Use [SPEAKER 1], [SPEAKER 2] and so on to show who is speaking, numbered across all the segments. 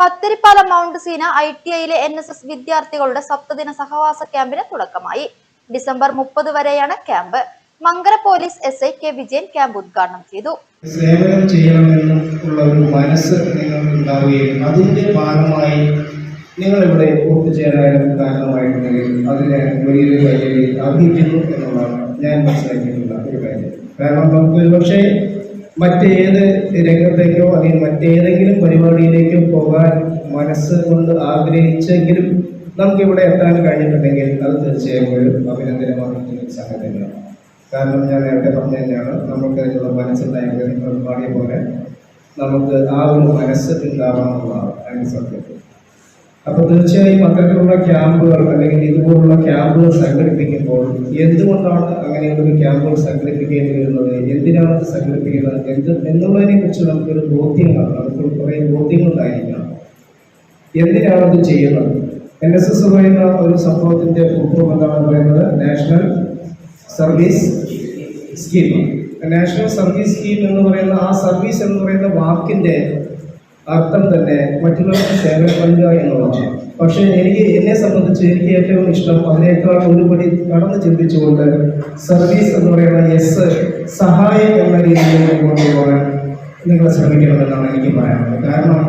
[SPEAKER 1] Pathiripala mount Seena ITIയിലെ NSS വിദ്യാർത്ഥികളുടെ സപ്തദിന സഹവാസ ക്യാമ്പിന് തുടക്കമായി. ഡിസംബർ 30 വരെയാണ് camp. Mankara police SI K Vijayan camp ഉദ്ഘാടനം ചെയ്തു.
[SPEAKER 2] സേവനം ചെയ്യണമെന്നുള്ള ഒരു മനസ്സ് നിങ്ങൾക്ക് ഉണ്ടാവുകയും അതിന്റെ ഭാഗമായി നിങ്ങൾ ഇവിടെ ഒത്തുചേരാനും കാരണമായിട്ടുണ്ടെങ്കിൽ അതിനെ വലിയൊരു കാര്യത്തിൽ അർഹിക്കുന്നു എന്നുള്ളതാണ് ഞാൻ മനസ്സിലാക്കിയിട്ടുള്ള ഒരു കാര്യം. കാരണം നമുക്ക് ഒരുപക്ഷെ മറ്റേത് രംഗത്തേക്കോ അല്ലെങ്കിൽ മറ്റേതെങ്കിലും പരിപാടിയിലേക്കോ പോകാൻ മനസ്സ് കൊണ്ട് ആഗ്രഹിച്ചെങ്കിലും നമുക്കിവിടെ എത്താൻ കഴിഞ്ഞിട്ടുണ്ടെങ്കിൽ അത് തീർച്ചയായും ഒരു അഭിനന്ദനമാർക്കുന്ന സംഗതികളാണ്. കാരണം ഞാൻ നേരത്തെ പറഞ്ഞു തന്നെയാണ്, നമുക്ക് അതിനുള്ള മനസ്സുണ്ടായെങ്കിൽ നിങ്ങൾ പാടിയ പോലെ നമുക്ക് ആ ഒരു മനസ്സ് ഉണ്ടാവാമെന്നുള്ളതാണ് അതിന് സത്യം. അപ്പോൾ തീർച്ചയായും അത്തരത്തിലുള്ള ക്യാമ്പുകൾ അല്ലെങ്കിൽ ഇതുപോലുള്ള ക്യാമ്പുകൾ സംഘടിപ്പിക്കുമ്പോൾ എന്തുകൊണ്ടാണ് അങ്ങനെയുള്ളൊരു ക്യാമ്പുകൾ സംഘടിപ്പിക്കേണ്ടി വരുന്നത്, എന്തിനാണ് അത് സംഘടിപ്പിക്കുന്നത് എന്നുള്ളതിനെ കുറിച്ച് നമുക്കൊരു ബോധ്യങ്ങളാണ്, നമുക്ക് കുറേ ബോധ്യങ്ങളുണ്ടായിരിക്കണം. എന്തിനാണ് ഇത് ചെയ്യുന്നത്? NSS പറയുന്ന ഒരു സംഭവത്തിന്റെ ഫുൾ എന്താണെന്ന് പറയുന്നത് national service scheme. National service scheme എന്ന് പറയുന്ന ആ സർവീസ് എന്ന് പറയുന്ന വാക്കിന്റെ അർത്ഥം തന്നെ മറ്റുള്ളവർക്ക് സേവനം നൽകുക എന്നുള്ളതാണ്. പക്ഷേ എന്നെ സംബന്ധിച്ച് എനിക്ക് ഏറ്റവും ഇഷ്ടം അതിനേക്കാൾ ഒരുപടി കടന്ന് ചിന്തിച്ചുകൊണ്ട് സർവീസ് എന്ന് പറയുന്ന സഹായം എന്ന രീതിയിൽ കൊണ്ടുപോകാൻ നിങ്ങൾ ശ്രമിക്കണമെന്നാണ് എനിക്ക് പറയാനുള്ളത്. കാരണം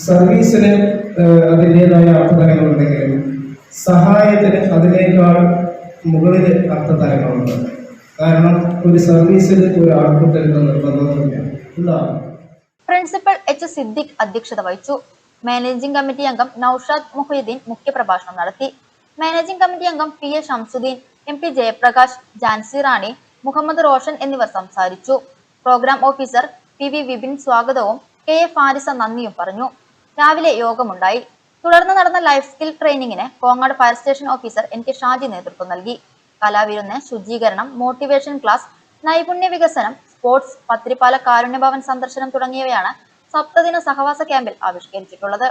[SPEAKER 2] സർവീസിന് അതിൻ്റെതായ അർത്ഥതലങ്ങളുണ്ടെങ്കിലും സഹായത്തിന് അതിനേക്കാൾ മുകളിൽ അർത്ഥതലങ്ങളുണ്ട്. കാരണം ഒരു സർവീസിൽ ഒരു ആൾക്കൂട്ടൽ നിർബന്ധമൊന്നുമില്ല. എന്താണ്
[SPEAKER 1] പ്രിൻസിപ്പൽ H സിദ്ദിഖ് അധ്യക്ഷത വഹിച്ചു. മാനേജിംഗ് കമ്മിറ്റി അംഗം നൌഷാദ് മുഹ്യിദ്ദീൻ മുഖ്യപ്രഭാഷണം നടത്തി. മാനേജിംഗ് കമ്മിറ്റി അംഗം PA ഷംസുദ്ദീൻ, MP ജയപ്രകാശ്, ജാൻസി റാണി, മുഹമ്മദ് റോഷൻ എന്നിവർ സംസാരിച്ചു. പ്രോഗ്രാം ഓഫീസർ PV വിപിൻ സ്വാഗതവും KA ഫാരിസ നന്ദിയും പറഞ്ഞു. രാവിലെ യോഗമുണ്ടായി. തുടർന്ന് നടന്ന ലൈഫ് സ്കിൽ ട്രെയിനിങ്ങിന് Kongad fire station officer NK Shaji നേതൃത്വം നൽകി. കലാവിരുന്ന്, ശുചീകരണം, മോട്ടിവേഷൻ ക്ലാസ്, നൈപുണ്യ വികസനം, സ്പോർട്സ്, പത്തിരിപ്പാല കാരുണ്യഭവൻ സന്ദർശനം തുടങ്ങിയവയാണ് സപ്തദിന സഹവാസ ക്യാമ്പിൽ ആവിഷ്കരിച്ചിട്ടുള്ളത്.